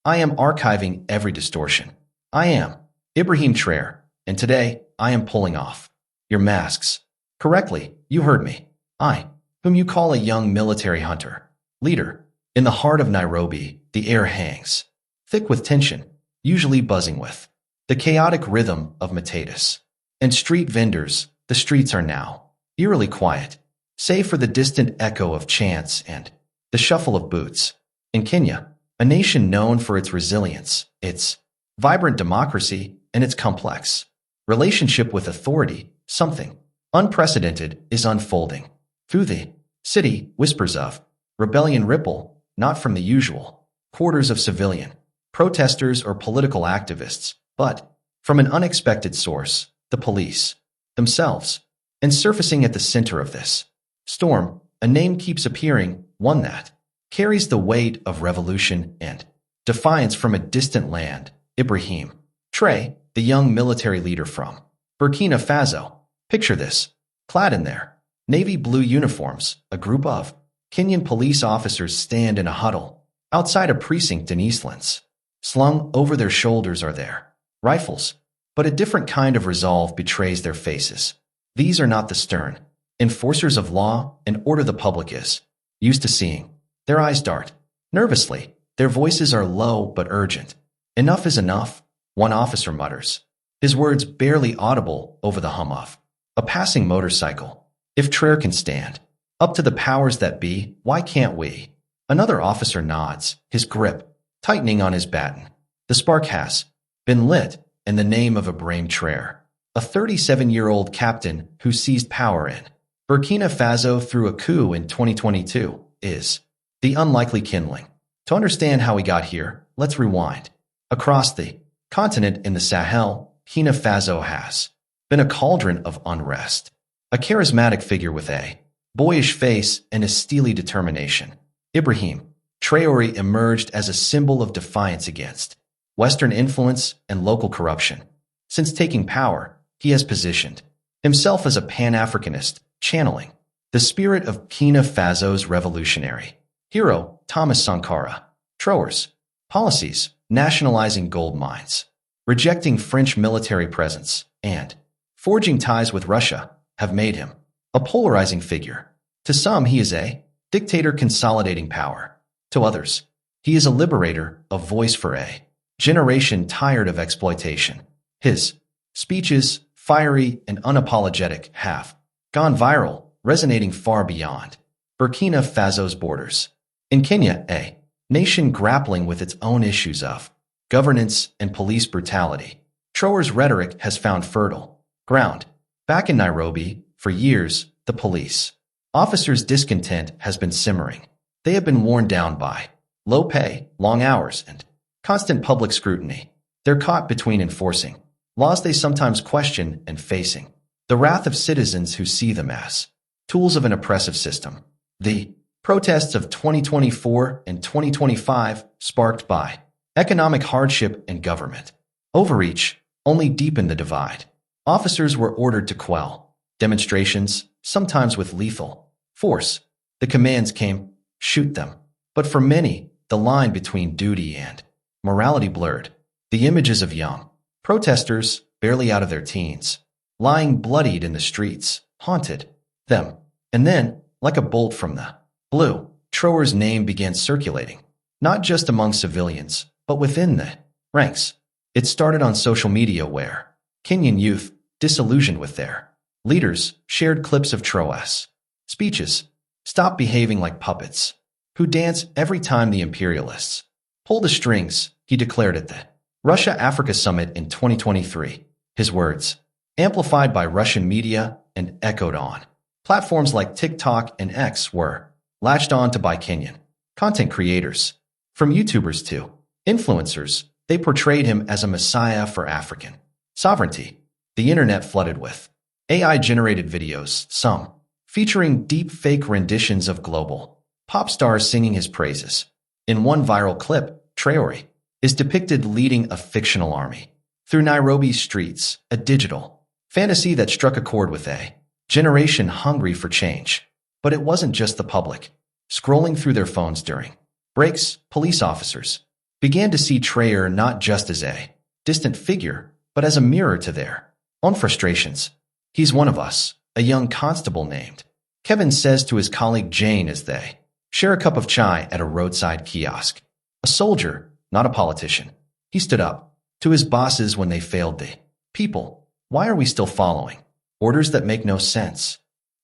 I am archiving every distortion. I am Ibrahim Trare, and today I am pulling off your masks. Correctly, you heard me. I, whom you call a young military hunter, leader. In the heart of Nairobi, the air hangs, thick with tension, usually buzzing with the chaotic rhythm of matatus. And street vendors, the streets are now eerily quiet, save for the distant echo of chants and the shuffle of boots. In Kenya, a nation known for its resilience, its vibrant democracy, and its complex relationship with authority, something unprecedented is unfolding. Through the city, whispers of rebellion ripple, not from the usual quarters of civilian protesters or political activists, but from an unexpected source, the police themselves. And surfacing at the center of this storm, a name keeps appearing, one that carries the weight of revolution and defiance from a distant land. Ibrahim Trare, the young military leader from Burkina Faso. Picture this, clad in their navy blue uniforms, a group of Kenyan police officers stand in a huddle outside a precinct in Eastlands. Slung over their shoulders are their rifles, but a different kind of resolve betrays their faces. These are not the stern enforcers of law and order the public is used to seeing. Their eyes dart nervously. Their voices are low but urgent. Enough is enough, one officer mutters, his words barely audible over the hum of a passing motorcycle. If Trare can stand up to the powers that be, why can't we? Another officer nods, his grip tightening on his baton. The spark has been lit, and the name of Ibrahim Trare, a 37-year-old captain who seized power in Burkina Faso through a coup in 2022, is the unlikely kindling. To understand how we got here, let's rewind. Across the continent in the Sahel, Burkina Faso has been a cauldron of unrest. A charismatic figure with a boyish face and a steely determination, Ibrahim Traoré emerged as a symbol of defiance against Western influence and local corruption. Since taking power, he has positioned himself as a Pan-Africanist, channeling the spirit of Burkina Faso's revolutionary hero, Thomas Sankara. Traore's policies, nationalizing gold mines, rejecting French military presence, and forging ties with Russia, have made him a polarizing figure. To some, he is a dictator consolidating power. To others, he is a liberator, a voice for a generation tired of exploitation. His speeches, fiery and unapologetic, have gone viral, resonating far beyond Burkina Faso's borders. In Kenya, a nation grappling with its own issues of governance and police brutality, Traore's rhetoric has found fertile ground. Back in Nairobi, for years, the police officers' discontent has been simmering. They have been worn down by low pay, long hours, and constant public scrutiny. They're caught between enforcing laws they sometimes question and facing the wrath of citizens who see them as tools of an oppressive system. The protests of 2024 and 2025, sparked by economic hardship and government overreach, only deepened the divide. Officers were ordered to quell demonstrations, sometimes with lethal force. The commands came, shoot them. But for many, the line between duty and morality blurred. The images of young protesters, barely out of their teens, lying bloodied in the streets, haunted them. And then, like a bolt from the blue, Traore's name began circulating, not just among civilians, but within the ranks. It started on social media where Kenyan youth, disillusioned with their leaders, shared clips of Traore's speeches. Stop behaving like puppets who dance every time the imperialists pull the strings, he declared at the Russia-Africa Summit in 2023. His words, amplified by Russian media and echoed on platforms like TikTok and X, were latched on to by Kenyan content creators. From YouTubers to influencers, they portrayed him as a messiah for African sovereignty. The internet flooded with AI-generated videos, some featuring deep-fake renditions of global pop stars singing his praises. In one viral clip, Traore is depicted leading a fictional army through Nairobi's streets, a digital fantasy that struck a chord with a generation hungry for change. But it wasn't just the public scrolling through their phones during breaks. Police officers began to see Traore not just as a distant figure, but as a mirror to their own frustrations. He's one of us, a young constable named Kevin says to his colleague Jane as they share a cup of chai at a roadside kiosk. A soldier, not a politician. He stood up to his bosses when they failed the people. Why are we still following orders that make no sense?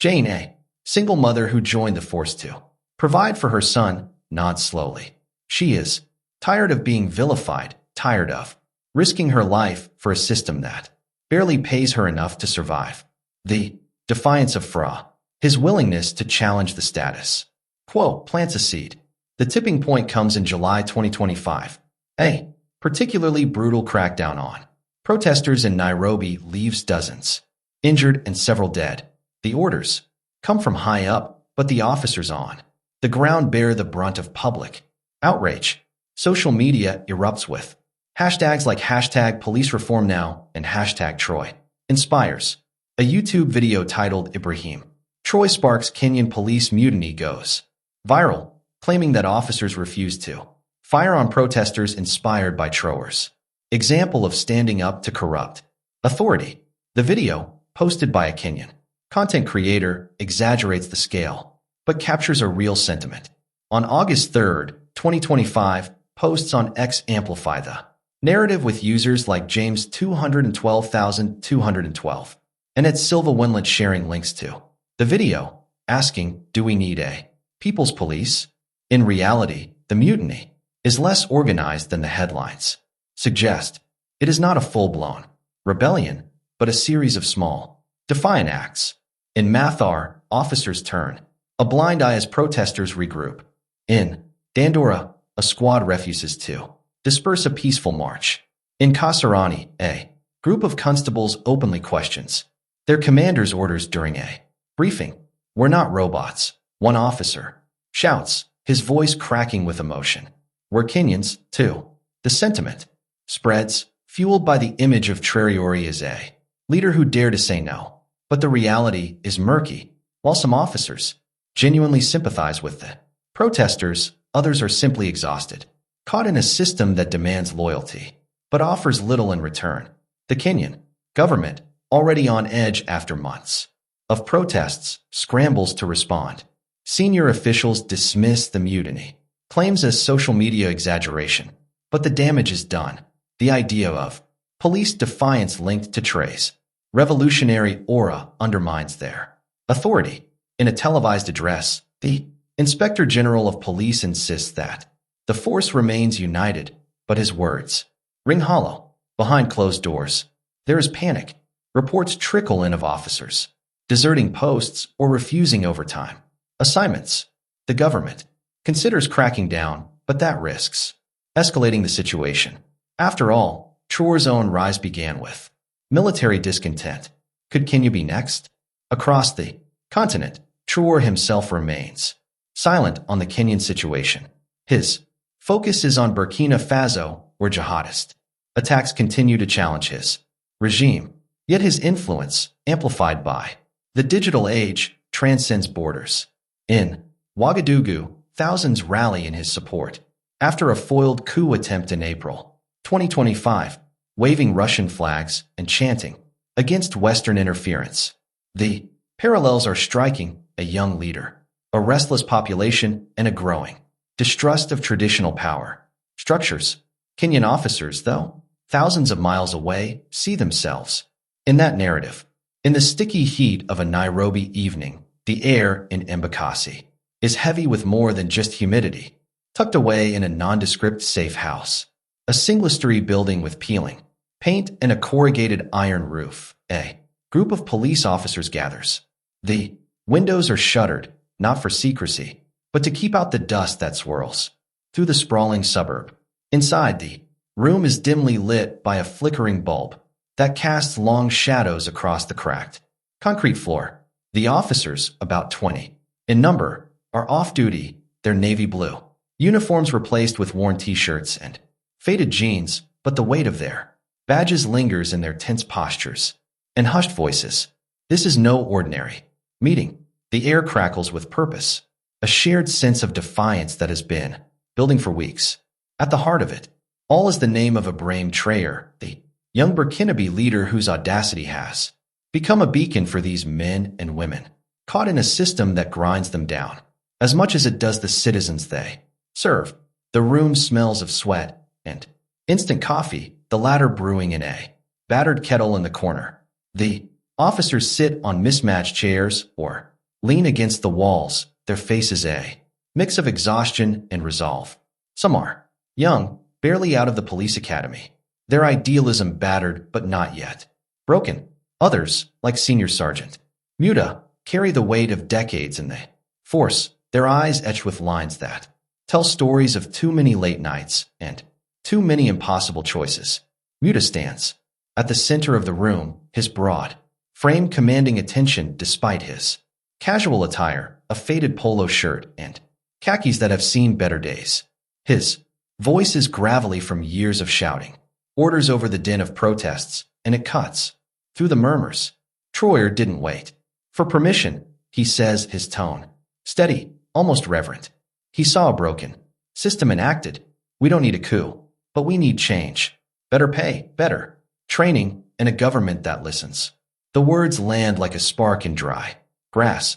Jane, a single mother who joined the force to provide for her son, nods slowly. She is tired of being vilified, tired of risking her life for a system that barely pays her enough to survive. The defiance of Fra, his willingness to challenge the status quo, plants a seed. The tipping point comes in July 2025. A particularly brutal crackdown on protesters in Nairobi leaves dozens injured and several dead. The orders come from high up, but the officers on the ground bear the brunt of public outrage. Social media erupts with hashtags like hashtag police reform now and hashtag Troy inspires. A YouTube video titled Ibrahim Traoré sparks Kenyan police mutiny goes viral, claiming that officers refused to fire on protesters inspired by Traore's example of standing up to corrupt authority. The video, posted by a Kenyan content creator, exaggerates the scale, but captures a real sentiment. On August 3rd, 2025, posts on X amplify the narrative with users like James 212,212 and at Silva Winlet sharing links to the video, asking, do we need a people's police? In reality, the mutiny is less organized than the headlines suggest. It is not a full-blown rebellion, but a series of small, defiant acts. In Mathar, officers turn a blind eye as protesters regroup. In Dandora, a squad refuses to disperse a peaceful march. In Kasarani, a group of constables openly questions their commander's orders during a briefing. We're not robots, one officer shouts, his voice cracking with emotion. We're Kenyans, too. The sentiment spreads, fueled by the image of Traore as a leader who dared to say no. But the reality is murky. While some officers genuinely sympathize with the protesters, others are simply exhausted, caught in a system that demands loyalty, but offers little in return. The Kenyan government, already on edge after months of protests, scrambles to respond. Senior officials dismiss the mutiny, claims as social media exaggeration, but the damage is done. The idea of police defiance linked to Traore's revolutionary aura undermines their authority. In a televised address, the Inspector General of Police insists that the force remains united, but his words ring hollow. Behind closed doors, there is panic. Reports trickle in of officers deserting posts or refusing overtime assignments. The government considers cracking down, but that risks escalating the situation. After all, Traore's own rise began with military discontent. Could Kenya be next? Across the continent, Traore himself remains silent on the Kenyan situation. His focus is on Burkina Faso, where jihadist attacks continue to challenge his regime. Yet his influence, amplified by the digital age, transcends borders. In Ouagadougou, thousands rally in his support after a foiled coup attempt in April 2025, waving Russian flags and chanting against Western interference. The parallels are striking: a young leader, a restless population, and a growing distrust of traditional power structures. Kenyan officers, though, thousands of miles away, see themselves in that narrative. In the sticky heat of a Nairobi evening, the air in Embakasi is heavy with more than just humidity. Tucked away in a nondescript safe house, a single-story building with peeling paint and a corrugated iron roof, a group of police officers gathers. The windows are shuttered, not for secrecy, but to keep out the dust that swirls through the sprawling suburb. Inside, the room is dimly lit by a flickering bulb that casts long shadows across the cracked concrete floor. The officers, about 20 in number, are off-duty, their navy blue uniforms replaced with worn t-shirts and faded jeans, but the weight of their badges lingers in their tense postures and hushed voices. This is no ordinary meeting. The air crackles with purpose, a shared sense of defiance that has been building for weeks. At the heart of it, all is the name of Ibrahim Traore, the young Burkinabe leader whose audacity has become a beacon for these men and women, caught in a system that grinds them down, as much as it does the citizens they serve. The room smells of sweat and instant coffee, the latter brewing in a battered kettle in the corner. The officers sit on mismatched chairs or lean against the walls, their faces a mix of exhaustion and resolve. Some are young, barely out of the police academy, their idealism battered but not yet broken. Others, like Senior Sergeant Muta, carry the weight of decades in the force, their eyes etched with lines that tell stories of too many late nights and too many impossible choices. Muta stands at the center of the room, his broad frame commanding attention despite his casual attire, a faded polo shirt, and khakis that have seen better days. His voice is gravelly from years of shouting, orders over the din of protests, and it cuts through the murmurs. Traore didn't wait for permission, he says, his tone steady, almost reverent. He saw a broken system and acted. We don't need a coup, but we need change. Better pay, better training, and a government that listens. The words land like a spark in dry grass.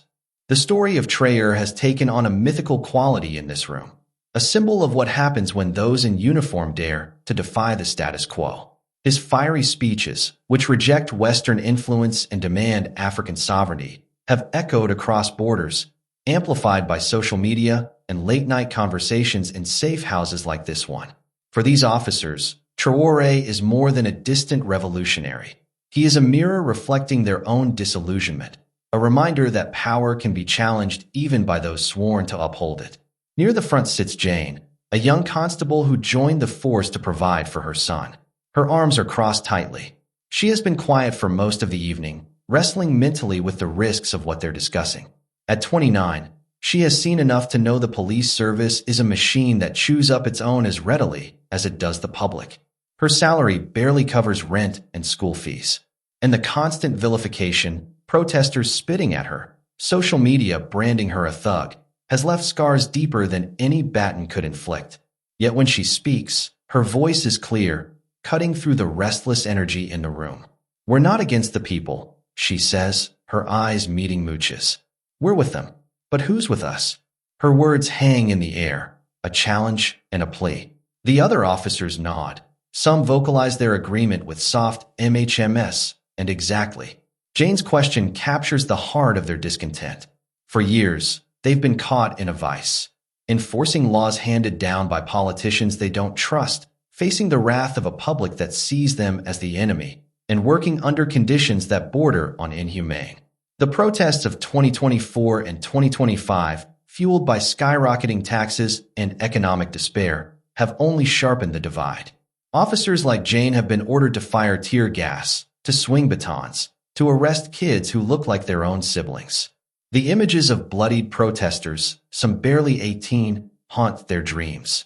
The story of Traore has taken on a mythical quality in this room, a symbol of what happens when those in uniform dare to defy the status quo. His fiery speeches, which reject Western influence and demand African sovereignty, have echoed across borders, amplified by social media and late-night conversations in safe houses like this one. For these officers, Traore is more than a distant revolutionary. He is a mirror reflecting their own disillusionment, a reminder that power can be challenged even by those sworn to uphold it. Near the front sits Jane, a young constable who joined the force to provide for her son. Her arms are crossed tightly. She has been quiet for most of the evening, wrestling mentally with the risks of what they're discussing. At 29, she has seen enough to know the police service is a machine that chews up its own as readily as it does the public. Her salary barely covers rent and school fees. And the constant vilification, protesters spitting at her, social media branding her a thug, has left scars deeper than any baton could inflict. Yet when she speaks, her voice is clear, cutting through the restless energy in the room. We're not against the people, she says, her eyes meeting Mooch's. We're with them. But who's with us? Her words hang in the air, a challenge and a plea. The other officers nod. Some vocalize their agreement with soft MHMS, and exactly. Jane's question captures the heart of their discontent. For years, they've been caught in a vice, enforcing laws handed down by politicians they don't trust, facing the wrath of a public that sees them as the enemy, and working under conditions that border on inhumane. The protests of 2024 and 2025, fueled by skyrocketing taxes and economic despair, have only sharpened the divide. Officers like Jane have been ordered to fire tear gas, to swing batons, to arrest kids who look like their own siblings. The images of bloodied protesters, some barely 18, haunt their dreams.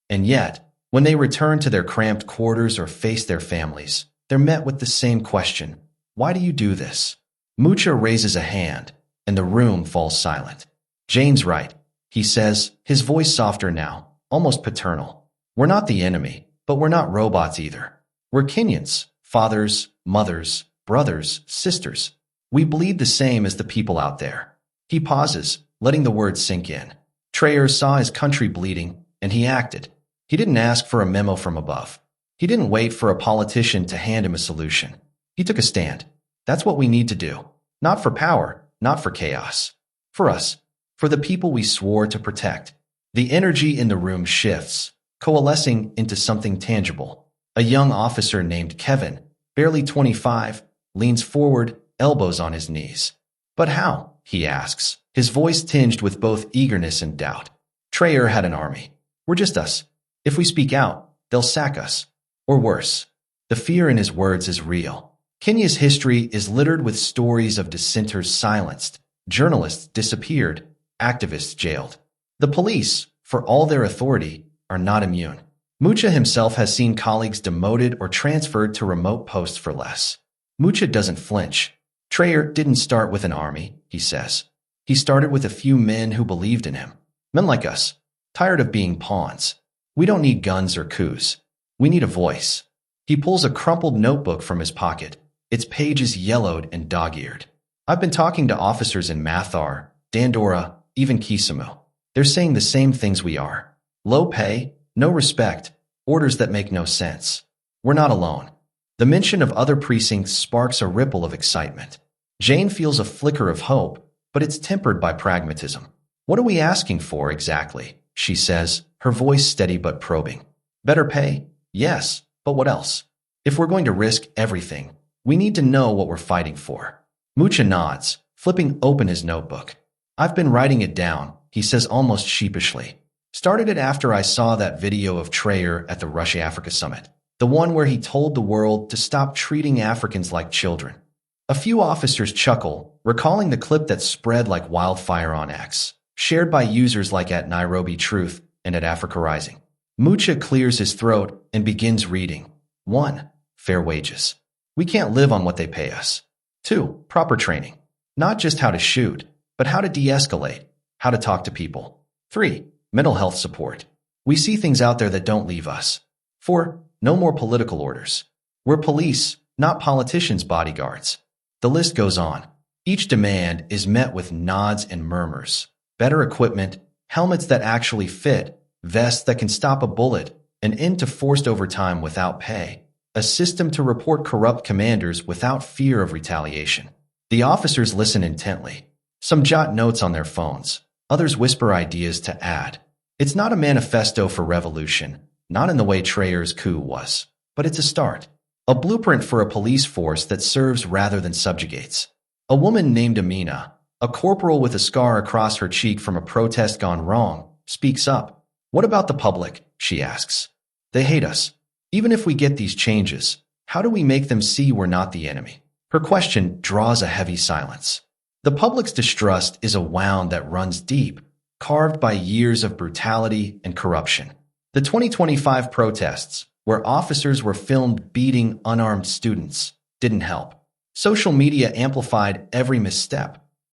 And yet, when they return to their cramped quarters or face their families, they're met with the same question. Why do you do this? Mucha raises a hand, and the room falls silent. Jane's right, he says, his voice softer now, almost paternal. We're not the enemy, but we're not robots either. We're Kenyans, fathers, mothers, brothers, sisters. We bleed the same as the people out there. He pauses, letting the words sink in. Traore saw his country bleeding, and he acted. He didn't ask for a memo from above. He didn't wait for a politician to hand him a solution. He took a stand. That's what we need to do. Not for power, not for chaos. For us, for the people we swore to protect. The energy in the room shifts, coalescing into something tangible. A young officer named Kevin, barely 25, leans forward, elbows on his knees. But how? He asks, his voice tinged with both eagerness and doubt. Traore had an army. We're just us. If we speak out, they'll sack us. Or worse. The fear in his words is real. Kenya's history is littered with stories of dissenters silenced, journalists disappeared, activists jailed. The police, for all their authority, are not immune. Mucha himself has seen colleagues demoted or transferred to remote posts for less. Mucha doesn't flinch. Traore didn't start with an army, he says. He started with a few men who believed in him. Men like us, tired of being pawns. We don't need guns or coups. We need a voice. He pulls a crumpled notebook from his pocket. Its page is yellowed and dog-eared. I've been talking to officers in Mathar, Dandora, even Kisumu. They're saying the same things we are. Low pay, no respect, orders that make no sense. We're not alone. The mention of other precincts sparks a ripple of excitement. Jane feels a flicker of hope, but it's tempered by pragmatism. What are we asking for exactly? She says, her voice steady but probing. Better pay? Yes, but what else? If we're going to risk everything, we need to know what we're fighting for. Mucha nods, flipping open his notebook. I've been writing it down, he says almost sheepishly. Started it after I saw that video of Traore at the Russia-Africa Summit. The one where he told the world to stop treating Africans like children. A few officers chuckle, recalling the clip that spread like wildfire on X, shared by users like at Nairobi Truth and at Africa Rising. Mucha clears his throat and begins reading. 1. Fair wages. We can't live on what they pay us. 2. Proper training. Not just how to shoot, but how to de-escalate, how to talk to people. 3. Mental health support. We see things out there that don't leave us. 4. No more political orders. We're police, not politicians' bodyguards. The list goes on. Each demand is met with nods and murmurs. Better equipment, helmets that actually fit, vests that can stop a bullet, an end to forced overtime without pay, a system to report corrupt commanders without fear of retaliation. The officers listen intently. Some jot notes on their phones. Others whisper ideas to add. It's not a manifesto for revolution, not in the way Traore's coup was, but it's a start. A blueprint for a police force that serves rather than subjugates. A woman named Amina, a corporal with a scar across her cheek from a protest gone wrong, speaks up. What about the public? She asks. They hate us. Even if we get these changes, how do we make them see we're not the enemy? Her question draws a heavy silence. The public's distrust is a wound that runs deep, carved by years of brutality and corruption. The 2025 protests, where officers were filmed beating unarmed students, didn't help. Social media amplified every misstep.